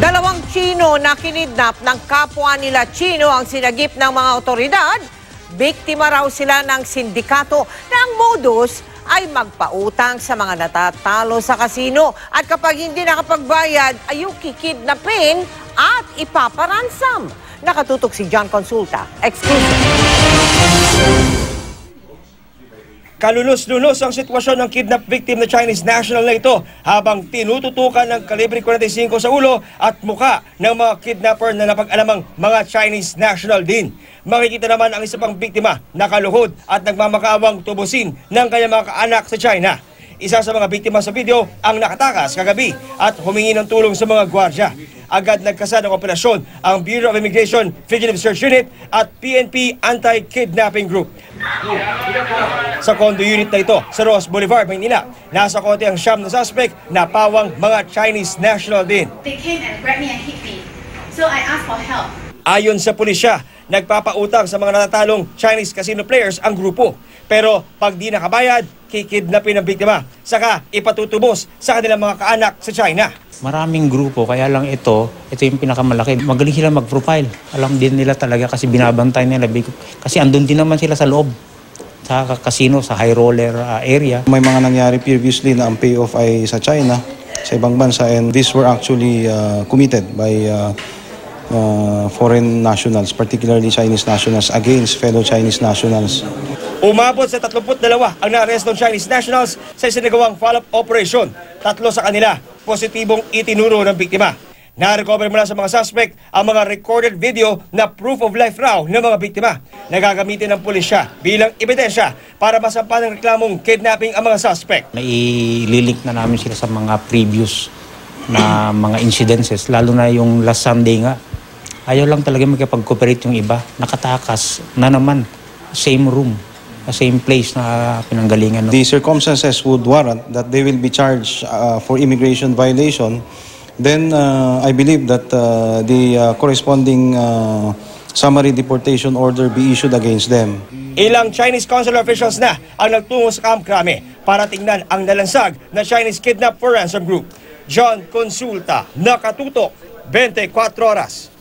Dalawang Chino na kinidnap ng kapwa nila Chino ang sinagip ng mga otoridad. Biktima raw sila ng sindikato na ang modus ay magpautang sa mga natatalo sa kasino. At kapag hindi nakapagbayad, ay yung kikidnapin at ipaparansam. Nakatutok si John Consulta. Exclusive. Kalulos-lulos ang sitwasyon ng kidnap victim na Chinese national na ito habang tinututukan ng kalibre 45 sa ulo at muka ng mga kidnapper na napag-alamang mga Chinese national din. Makikita naman ang isa pang biktima na kaluhod at nagmamakawang tubusin ng kanyang mga kaanak sa China. Isa sa mga biktima sa video ang nakatakas kagabi at humingi ng tulong sa mga gwardya. Agad nagkasa ng operasyon ang Bureau of Immigration Fugitive Search Unit at PNP Anti-Kidnapping Group. Sa condo unit na ito sa Ross Boulevard, Maynila, nasa kote ang siyam na suspect na pawang mga Chinese national din. They came and grabbed me and hit me. So I asked for help. Ayon sa pulisya, nagpapautang sa mga natatalong Chinese casino players ang grupo. Pero pag di nakabayad, kikidnapin ang biktima. Saka ipatutubos sa kanilang mga kaanak sa China. Maraming grupo, kaya lang ito yung pinakamalaki. Magaling sila mag-profile. Alam din nila talaga kasi binabantay nila. Kasi andun din naman sila sa loob, sa casino, sa high roller area. May mga nangyari previously na ang payoff ay sa China, sa ibang bansa, and these were actually committed by foreign nationals, particularly Chinese nationals, against fellow Chinese nationals. Umabot sa 32 ang na-arrestong Chinese nationals sa isinagawang follow-up operation. 3 sa kanila, positibong itinuro ng biktima. Na-recover mula sa mga suspect ang mga recorded video na proof of life raw ng mga biktima na gagamitin ng pulisya bilang ebidensya para masampan ng reklamong kidnapping ang mga suspect. Naililink na namin sila sa mga previous na mga incidences, lalo na yung last Sunday nga. Ayaw lang talaga magkapag-cooperate yung iba. Nakatakas na naman, same room, same place na pinanggalingan. The circumstances would warrant that they will be charged for immigration violation. Then I believe that the corresponding summary deportation order be issued against them. Ilang Chinese consular officials na ang nagtungo sa Camp Crame para tingnan ang nalansag na Chinese Kidnap for Ransom Group. John Consulta, Nakatutok, 24 Oras.